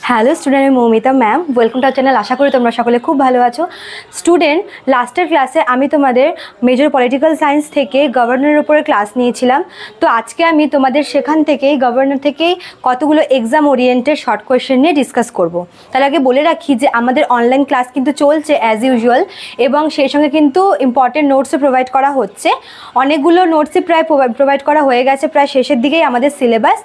Hello student, Moumita ma'am, welcome to our channel. আশা করি তোমরা সকলে খুব ভালো আছো। স্টুডেন্ট, লাস্টের ক্লাসে আমি তোমাদের মেজর পলিটিক্যাল সায়েন্স থেকে গভর্নরের উপরে ক্লাস নিয়েছিলাম। তো আজকে আমি তোমাদের সেখান থেকেই গভর্নর থেকেই কতগুলো এক্সাম ওরিয়েন্টেড শর্ট কোয়েশ্চেন নিয়ে ডিসকাস করব। তার আগে বলে রাখি যে আমাদের অনলাইন ক্লাস কিন্তু চলছে অ্যাজ ইউজুয়াল, এবং সেই সঙ্গে কিন্তু ইম্পর্টেন্ট নোটসও প্রোভাইড করা হচ্ছে। অনেকগুলো নোটসই প্রায় প্রোভাইড করা হয়ে গেছে, প্রায় শেষের দিকেই আমাদের সিলেবাস।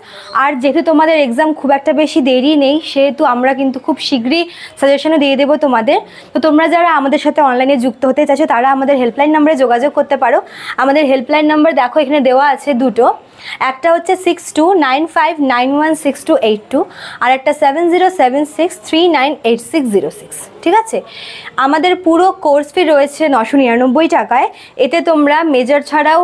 আর যেহেতু তোমাদের এক্সাম খুব একটা বেশি দেরি নেই, সেহেতু আমরা কিন্তু খুব শীঘ্রই সাজেশনও দিয়ে দেবো তোমাদের। তো তোমরা যারা আমাদের সাথে অনলাইনে যুক্ত হতে চাইছো তারা আমাদের হেল্পলাইন নাম্বারে যোগাযোগ করতে পারো। আমাদের হেল্পলাইন নাম্বার দেখো এখানে দেওয়া আছে দুটো, একটা হচ্ছে 6295916282 আর একটা 7076398606। ঠিক আছে, আমাদের পুরো কোর্স ফি রয়েছে 999 টাকায়। এতে তোমরা মেজর ছাড়াও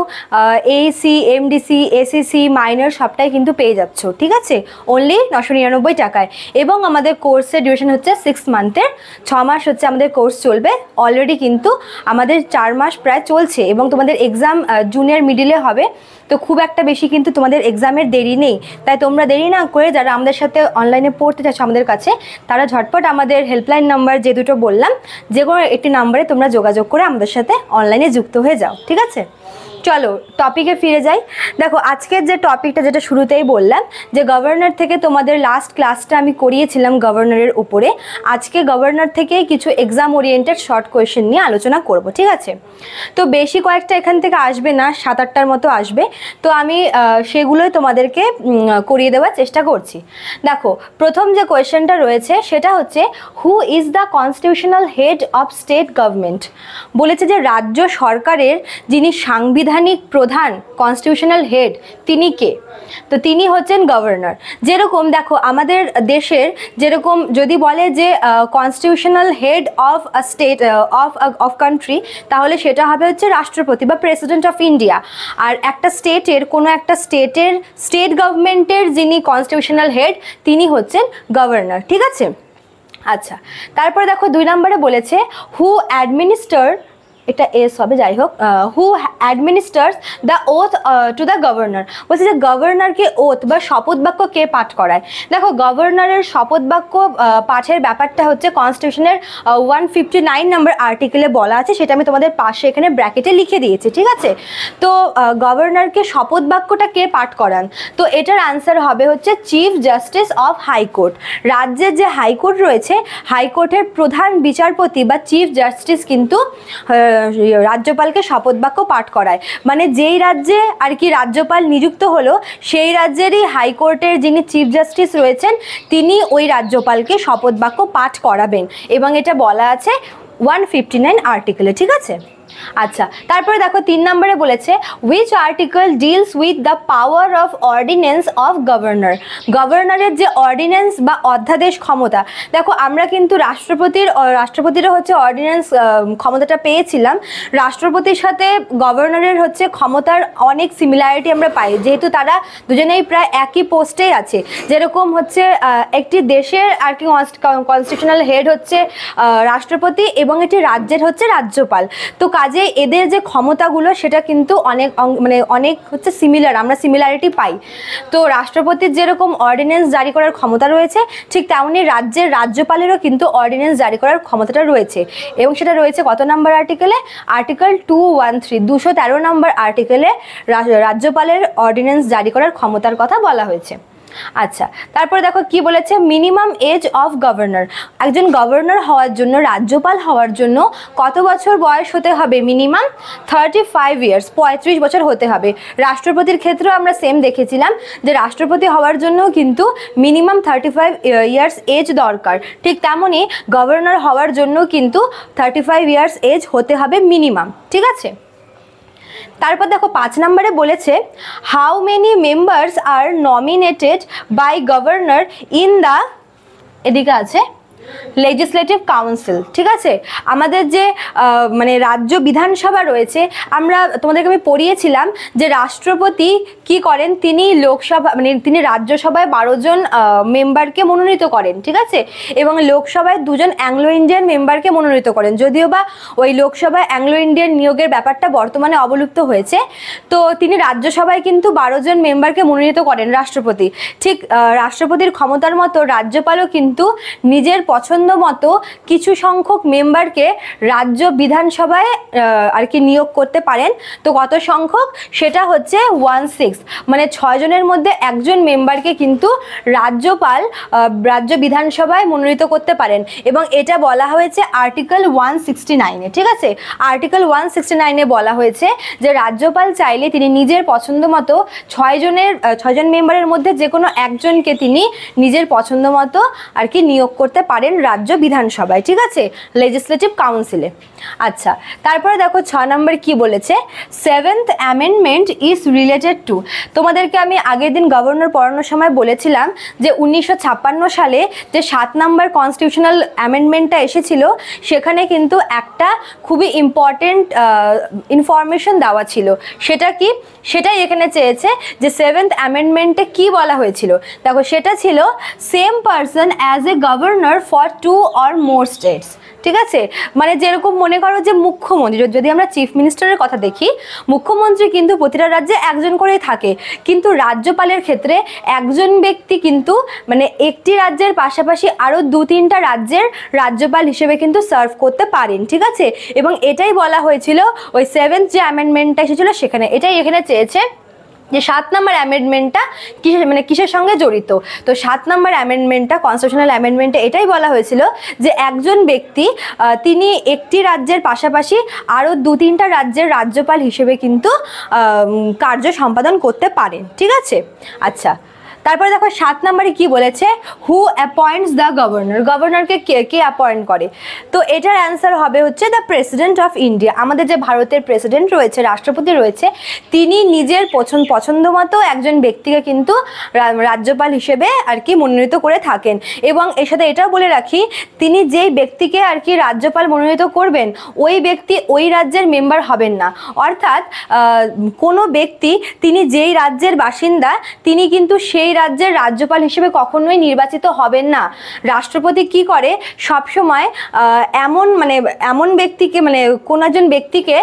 এসি, এমডিসি, এসিসি, মাইনর সবটাই কিন্তু পেয়ে যাচ্ছ। ঠিক আছে, অনলি 999 টাকায়। এবং আমাদের কোর্সের ডিউরেশন হচ্ছে 6 মান্থের, 6 মাস হচ্ছে আমাদের কোর্স চলবে। অলরেডি কিন্তু আমাদের 4 মাস প্রায় চলছে, এবং তোমাদের এক্সাম জুনের মিডিলে হবে। তো খুব একটা বেশি কিন্তু তোমাদের এক্সামের দেরি নেই। তাই তোমরা দেরি না করে যারা আমাদের সাথে অনলাইনে পড়তে চাচ্ছ আমাদের কাছে, তারা ঝটপট আমাদের হেল্পলাইন নাম্বার যে দুটো বললাম, যে কোনো একটি নাম্বারে তোমরা যোগাযোগ করে আমাদের সাথে অনলাইনে যুক্ত হয়ে যাও। ঠিক আছে, চলো টপিকে ফিরে যাই। দেখো আজকের যে টপিকটা, যেটা শুরুতেই বললাম যে গভর্নর থেকে তোমাদের লাস্ট ক্লাসটা আমি করিয়েছিলাম গভর্নরের উপরে। আজকে গভর্নর থেকেই কিছু এক্সাম ওরিয়েন্টেড শর্ট কোয়েশ্চেন নিয়ে আলোচনা করব। ঠিক আছে, তো বেশি কয়েকটা এখান থেকে আসবে না, 7-8টার মতো আসবে। তো আমি সেগুলোই তোমাদেরকে করিয়ে দেওয়ার চেষ্টা করছি। দেখো প্রথম যে কোয়েশ্চেনটা রয়েছে সেটা হচ্ছে, who is the constitutional head of state government? বলেছে যে রাজ্য সরকারের যিনি সাংবিধানিক প্রধান, কনস্টিটিউশনাল হেড, তিনি কে? তো তিনি হচ্ছেন গভর্নর। যেরকম দেখো আমাদের দেশের যেরকম যদি বলে যে constitutional head of a state of country, তাহলে সেটা হবে হচ্ছে রাষ্ট্রপতি বা প্রেসিডেন্ট অফ ইন্ডিয়া। আর একটা স্টেটের, কোনো একটা স্টেট গভর্নমেন্টের যিনি কনস্টিটিউশনাল হেড, তিনি হচ্ছেন গভর্নর। ঠিক আছে, আচ্ছা তারপরে দেখো 2 নম্বরে বলেছে, হু অ্যাডমিনিস্টার, এটা এস হবে, যাই হোক, who administers the oath to the governor? বলছে যে গভর্নরকে ওথ বা শপথ বাক্য কে পাঠ করায়? দেখো গভর্নরের শপথ বাক্য পাঠের ব্যাপারটা হচ্ছে কনস্টিটিউশনের 159 নম্বর আর্টিকেলে বলা আছে, সেটা আমি তোমাদের পাশে এখানে ব্র্যাকেটে লিখে দিয়েছি। ঠিক আছে, তো গভর্নরকে শপথ বাক্যটা কে পাঠ করান? তো এটার আনসার হবে হচ্ছে চিফ জাস্টিস অফ হাইকোর্ট। রাজ্যের যে হাইকোর্ট রয়েছে, হাইকোর্টের প্রধান বিচারপতি বা চিফ জাস্টিস কিন্তু রাজ্যপালকে শপথ বাক্য পাঠ করায়। মানে যেই রাজ্যে আর কি রাজ্যপাল নিযুক্ত হলো, সেই রাজ্যেরই হাইকোর্টের যিনি চিফ জাস্টিস রয়েছেন, তিনি ওই রাজ্যপালকে শপথ বাক্য পাঠ করাবেন, এবং এটা বলা আছে 159 আর্টিকেলে। ঠিক আছে, আচ্ছা তারপরে দেখো 3 নম্বরে বলেছে, which article deals with the power of ordinance of governor? গভর্নরের যে অর্ডিন্যান্স বা অধ্যাদেশ ক্ষমতা, দেখো আমরা কিন্তু রাষ্ট্রপতিরও হচ্ছে অর্ডিন্যান্স ক্ষমতাটা পেয়েছিলাম। রাষ্ট্রপতির সাথে গভর্নরের হচ্ছে ক্ষমতার অনেক সিমিলারিটি আমরা পাই, যেহেতু তারা দুজনেই প্রায় একই পোস্টেই আছে। যেরকম হচ্ছে একটি দেশের আর কি কনস্টিটিউশনাল হেড হচ্ছে রাষ্ট্রপতি, এবং একটি রাজ্যের হচ্ছে রাজ্যপাল। তো কাজে এদের যে ক্ষমতাগুলো সেটা কিন্তু অনেক হচ্ছে সিমিলার, আমরা সিমিলারিটি পাই। তো রাষ্ট্রপতির যেরকম অর্ডিন্যান্স জারি করার ক্ষমতা রয়েছে, ঠিক তেমনি রাজ্যের রাজ্যপালেরও কিন্তু অর্ডিন্যান্স জারি করার ক্ষমতাটা রয়েছে, এবং সেটা রয়েছে কত নম্বর আর্টিকেলে? আর্টিকেল 213, 213 নম্বর আর্টিকেলে রাজ্যপালের অর্ডিন্যান্স জারি করার ক্ষমতার কথা বলা হয়েছে। আচ্ছা তারপরে দেখো কি বলেছে, মিনিমাম এজ অফ গভর্নর। একজন গভর্নর হওয়ার জন্য, রাজ্যপাল হওয়ার জন্য কত বছর বয়স হতে হবে? মিনিমাম 35 ইয়ার্স, 35 বছর হতে হবে। রাষ্ট্রপতির ক্ষেত্রেও আমরা সেম দেখেছিলাম যে রাষ্ট্রপতি হওয়ার জন্য কিন্তু মিনিমাম 35 ইয়ার্স এজ দরকার। ঠিক তেমনই গভর্নর হওয়ার জন্য কিন্তু 35 ইয়ার্স এজ হতে হবে মিনিমাম। ঠিক আছে, তারপর দেখো 5 নম্বরে বলেছে, how many members are nominated by governor in the, এদিকে আছে, লেজিসলেটিভ কাউন্সিল, ঠিক আছে। আমাদের যে মানে রাজ্য বিধানসভা রয়েছে, আমরা তোমাদেরকে আমি পড়িয়েছিলাম যে রাষ্ট্রপতি কি করেন, তিনি লোকসভা মানে তিনি রাজ্যসভায় 12 জন মেম্বারকে মনোনীত করেন, ঠিক আছে, এবং লোকসভায় 2 জন অ্যাংলো ইন্ডিয়ান মেম্বারকে মনোনীত করেন। যদিও বা ওই লোকসভায় অ্যাংলো ইন্ডিয়ান নিয়োগের ব্যাপারটা বর্তমানে অবলুপ্ত হয়েছে, তো তিনি রাজ্যসভায় কিন্তু 12 জন মেম্বারকে মনোনীত করেন রাষ্ট্রপতি। ঠিক রাষ্ট্রপতির ক্ষমতার মতো রাজ্যপালও কিন্তু নিজের পছন্দ মতো কিছু সংখ্যক মেম্বারকে রাজ্য বিধানসভায় আর কি নিয়োগ করতে পারেন। তো কত সংখ্যক, সেটা হচ্ছে 1/6, মানে 6 জনের মধ্যে একজন মেম্বারকে কিন্তু রাজ্যপাল রাজ্য বিধানসভায় মনোনীত করতে পারেন, এবং এটা বলা হয়েছে আর্টিকেল 169-এ, ঠিক আছে। আর্টিকেল 169-এ বলা হয়েছে যে রাজ্যপাল চাইলে তিনি নিজের পছন্দ মতো 6 জন মেম্বারের মধ্যে যে কোনো একজনকে তিনি নিজের পছন্দ মতো আর কি নিয়োগ করতে পারেন রাজ্য বিধানসভায়, ঠিক আছে, লেজিসলেটিভ কাউন্সিলে। আচ্ছা, তারপরে দেখো 6 নম্বর কি বলেছে, 7th amendment is related to. তোমাদেরকে আমি আগের দিন গভর্নর পড়ানোর সময় বলেছিলাম যে 1956 সালে যে 7 নম্বর কনস্টিটিউশনাল অ্যামেন্ডমেন্টটা এসেছিল, সেখানে কিন্তু একটা খুবই ইম্পর্টেন্ট ইনফরমেশন দেওয়া ছিল। সেটা কি, সেটাই এখানে চেয়েছে যে 7th অ্যামেন্ডমেন্টে কি বলা হয়েছিল। দেখো, সেটা ছিল same person as a governor for 2 or more states, ঠিক আছে। মানে যেরকম মনে করো যে মুখ্যমন্ত্রী, যদি আমরা চিফ মিনিস্টারের কথা দেখি, মুখ্যমন্ত্রী কিন্তু প্রতিটা রাজ্যে একজন করেই থাকে, কিন্তু রাজ্যপালের ক্ষেত্রে একজন ব্যক্তি কিন্তু মানে একটি রাজ্যের পাশাপাশি আরও 2-3টা রাজ্যের রাজ্যপাল হিসেবে কিন্তু সার্ভ করতে পারেন, ঠিক আছে। এবং এটাই বলা হয়েছিল ওই 7th যে অ্যামেন্ডমেন্টটা এসেছিল সেখানে, এটাই এখানে চেয়েছে যে 7 নম্বর অ্যামেন্ডমেন্টটা কিসের সঙ্গে জড়িত। তো 7 নম্বর অ্যামেন্ডমেন্টটা, কনস্টিটিউশনাল অ্যামেন্ডমেন্টে এটাই বলা হয়েছিল যে একজন ব্যক্তি তিনি একটি রাজ্যের পাশাপাশি আরও 2-3টা রাজ্যের রাজ্যপাল হিসেবে কিন্তু কার্য সম্পাদন করতে পারেন, ঠিক আছে। আচ্ছা, তারপরে দেখো 7 নম্বরে কি বলেছে, হু অ্যাপয়েন্টস দ্য গভর্নর। গভর্নরকে কে অ্যাপয়েন্ট করে? তো এটার অ্যান্সার হবে হচ্ছে দ্য প্রেসিডেন্ট অফ ইন্ডিয়া। আমাদের যে ভারতের প্রেসিডেন্ট রয়েছে, রাষ্ট্রপতি রয়েছে, তিনি নিজের পছন্দ মতো একজন ব্যক্তিকে কিন্তু রাজ্যপাল হিসেবে আর কি মনোনীত করে থাকেন। এবং এর সাথে এটাও বলে রাখি, তিনি যেই ব্যক্তিকে আর কি রাজ্যপাল মনোনীত করবেন, ওই ব্যক্তি ওই রাজ্যের মেম্বার হবেন না। অর্থাৎ কোনো ব্যক্তি তিনি যেই রাজ্যের বাসিন্দা, তিনি কিন্তু সেই রাজ্যের রাজ্যপাল হিসেবে কখনোই নির্বাচিত হবেন না। রাষ্ট্রপতি কি করে, সবসময় এমন ব্যক্তিকে মানে কোন একজন ব্যক্তিকে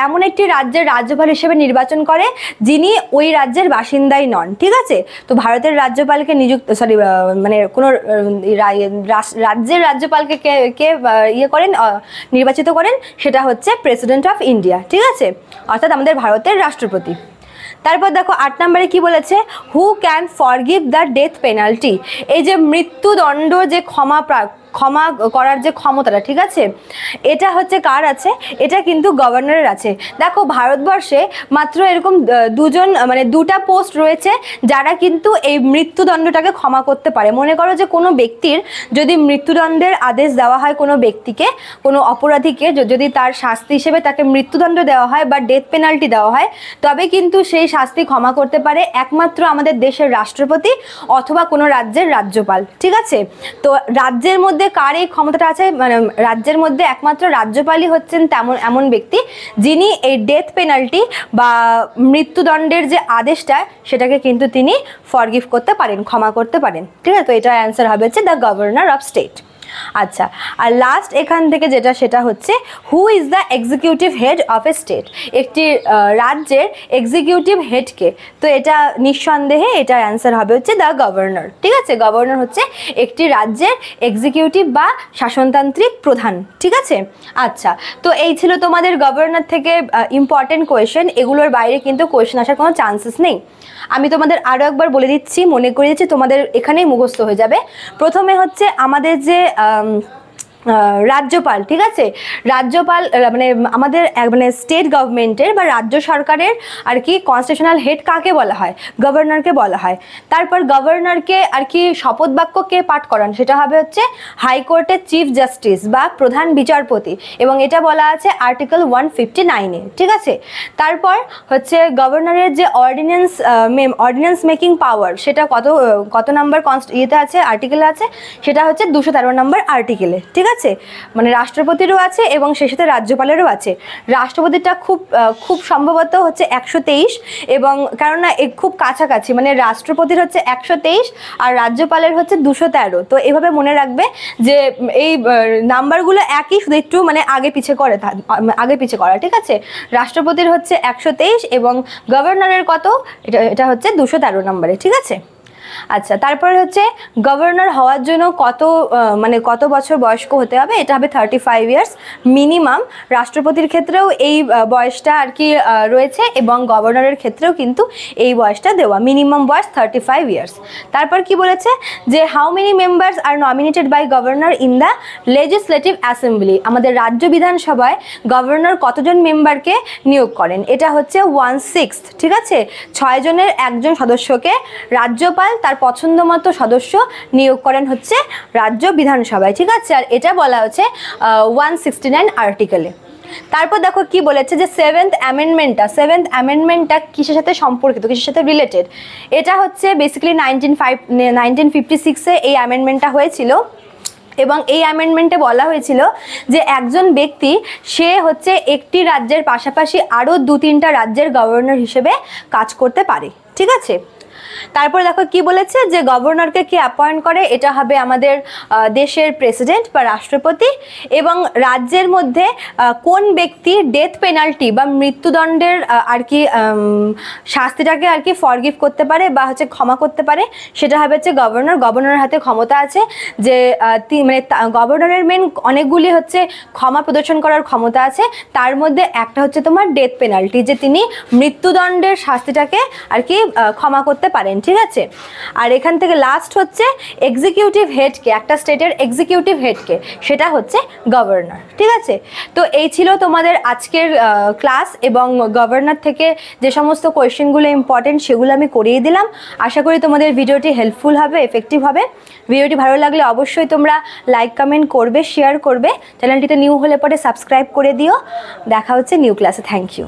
এমন একটি রাজ্যের রাজ্যপাল হিসেবে নির্বাচন করে যিনি ওই রাজ্যের বাসিন্দাই নন, ঠিক আছে। তো ভারতের রাজ্যপালকে কোনো রাজ্যের রাজ্যপালকে কে নির্বাচিত করেন, সেটা হচ্ছে প্রেসিডেন্ট অফ ইন্ডিয়া, ঠিক আছে, অর্থাৎ আমাদের ভারতের রাষ্ট্রপতি। তারপর দেখো 8 নম্বরে কি বলেছে, who can forgive the death penalty. এই যে মৃত্যুদণ্ড যে ক্ষমা করার যে ক্ষমতাটা, ঠিক আছে, এটা হচ্ছে কার আছে? এটা কিন্তু গভর্নরের আছে। দেখো, ভারতবর্ষে মাত্র এরকম 2টা পোস্ট রয়েছে যারা কিন্তু এই মৃত্যুদণ্ডটাকে ক্ষমা করতে পারে। মনে করো যে কোনো ব্যক্তির যদি মৃত্যুদণ্ডের আদেশ দেওয়া হয়, কোনো ব্যক্তিকে, কোনো অপরাধীকে যদি তার শাস্তি হিসেবে তাকে মৃত্যুদণ্ড দেওয়া হয় বা ডেথ পেনাল্টি দেওয়া হয়, তবে কিন্তু সেই শাস্তি ক্ষমা করতে পারে একমাত্র আমাদের দেশের রাষ্ট্রপতি অথবা কোনো রাজ্যের রাজ্যপাল, ঠিক আছে। তো রাজ্যের মধ্যে কার এই ক্ষমতাটা আছে, মানে রাজ্যের মধ্যে একমাত্র রাজ্যপালই হচ্ছেন এমন ব্যক্তি যিনি এই ডেথ পেনাল্টি বা মৃত্যুদণ্ডের যে আদেশটা, সেটাকে কিন্তু তিনি ফরগিভ করতে পারেন, ক্ষমা করতে পারেন, ঠিক আছে। তো এটা অ্যান্সার হবে হচ্ছে দ্য গভর্নর অফ স্টেট। আচ্ছা, আর লাস্ট এখান থেকে সেটা হচ্ছে who is the executive head of a state. একটি রাজ্যের এক্সিকিউটিভ হেডকে, তো এটা নিঃসন্দেহে এটার অ্যান্সার হবে হচ্ছে দ্য গভর্নর, ঠিক আছে। গভর্নর হচ্ছে একটি রাজ্যের এক্সিকিউটিভ বা শাসনতান্ত্রিক প্রধান, ঠিক আছে। আচ্ছা, তো এই ছিল তোমাদের গভর্নর থেকে ইম্পর্টেন্ট কোয়েশ্চেন। এগুলোর বাইরে কিন্তু কোয়েশ্চেন আসার কোনো চান্সেস নেই। আমি তোমাদের আরও একবার বলে দিচ্ছি, মনে করিয়ে দিচ্ছি, তোমাদের এখানেই মুখস্থ হয়ে যাবে। প্রথমে হচ্ছে আমাদের যে রাজ্যপাল, ঠিক আছে। রাজ্যপাল মানে আমাদের মানে স্টেট গভর্নমেন্টের বা রাজ্য সরকারের আর কি কনস্টিটিউশনাল হেড কাকে বলা হয়? গভর্নরকে বলা হয়। তারপর গভর্নরকে আর কি শপথ বাক্য কে পাঠ করান? সেটা হবে হচ্ছে হাইকোর্টের চিফ জাস্টিস বা প্রধান বিচারপতি, এবং এটা বলা আছে আর্টিকেল 159-এ, ঠিক আছে। তারপর হচ্ছে গভর্নরের যে অর্ডিন্যান্স মেকিং পাওয়ার, সেটা কত নাম্বার ইয়েতে আছে, আর্টিকেলে আছে, সেটা হচ্ছে 213 নম্বর আর্টিকেলে, ঠিক আছে। মানে রাষ্ট্রপতিরও আছে এবং সেই সাথে রাজ্যপালেরও আছে। রাষ্ট্রপতিটা খুব সম্ভবত হচ্ছে 123, এবং কেননা খুব কাছাকাছি, মানে রাষ্ট্রপতির হচ্ছে 123 আর রাজ্যপালের হচ্ছে 213। তো এভাবে মনে রাখবে যে এই নাম্বারগুলো একই, শুধু একটু মানে আগে পিছে করা, ঠিক আছে। রাষ্ট্রপতির হচ্ছে 123 এবং গভর্নরের কত, এটা হচ্ছে 213 নম্বরে, ঠিক আছে। আচ্ছা, তারপরে হচ্ছে গভর্নর হওয়ার জন্য কত বছর বয়স্ক হতে হবে? এটা হবে 35 ইয়ার্স মিনিমাম। রাষ্ট্রপতির ক্ষেত্রেও এই বয়সটা আর কি রয়েছে, এবং গভর্নরের ক্ষেত্রেও কিন্তু এই বয়সটা দেওয়া, মিনিমাম বয়স 35 ইয়ার্স। তারপর কি বলেছে যে how many members are nominated by governor in the legislative assembly, আমাদের রাজ্য বিধানসভায় গভর্নর কতজন মেম্বারকে নিয়োগ করেন? এটা হচ্ছে 1/6, ঠিক আছে। 6 জনের একজন সদস্যকে রাজ্যপাল তার পছন্দ মতো সদস্য নিয়োগ করেন হচ্ছে রাজ্য বিধানসভায়, ঠিক আছে। আর এটা বলা হচ্ছে 169 আর্টিকেলে। তারপর দেখো কি বলেছে যে সেভেন্থ অ্যামেন্ডমেন্টটা কিসের সাথে সম্পর্কিত, কিসের সাথে রিলেটেড? এটা হচ্ছে বেসিক্যালি 1956-এ এই অ্যামেন্ডমেন্টটা হয়েছিল, এবং এই অ্যামেন্ডমেন্টে বলা হয়েছিল যে একজন ব্যক্তি সে হচ্ছে একটি রাজ্যের পাশাপাশি আরও 2-3টা রাজ্যের গভর্নর হিসেবে কাজ করতে পারে, ঠিক আছে। তারপর দেখো কি বলেছে যে গভর্নরকে কে অ্যাপয়েন্ট করে? এটা হবে আমাদের দেশের প্রেসিডেন্ট বা রাষ্ট্রপতি, এবং রাজ্যের মধ্যে কোন ব্যক্তি ডেথ পেনাল্টি বা মৃত্যুদণ্ডের আর কি শাস্তিটাকে আর কি ফরগিভ করতে পারে বা হচ্ছে ক্ষমা করতে পারে, সেটা হবে হচ্ছে গভর্নর। গভর্নরের হাতে ক্ষমতা আছে যে মানে গভর্নরের মেন অনেকগুলি হচ্ছে ক্ষমা প্রদর্শন করার ক্ষমতা আছে, তার মধ্যে একটা হচ্ছে তোমার ডেথ পেনাল্টি, যে তিনি মৃত্যুদণ্ডের শাস্তিটাকে আর কি ক্ষমা করতে পারেন, ঠিক আছে। আর এখান থেকে লাস্ট হচ্ছে এক্সিকিউটিভ হেডকে, একটা স্টেটের এক্সিকিউটিভ হেডকে, সেটা হচ্ছে গভর্নর, ঠিক আছে। তো এই ছিল তোমাদের আজকের ক্লাস, এবং গভর্নর থেকে যে সমস্ত কোয়েশ্চেনগুলো ইম্পর্টেন্ট সেগুলো আমি করিয়ে দিলাম। আশা করি তোমাদের ভিডিওটি হেল্পফুল হবে, এফেক্টিভ হবে। ভিডিওটি ভালো লাগলে অবশ্যই তোমরা লাইক, কমেন্ট করবে, শেয়ার করবে। চ্যানেলটিতে নিউ হলে পরে সাবস্ক্রাইব করে দিও। দেখা হচ্ছে নিউ ক্লাসে। Thank you.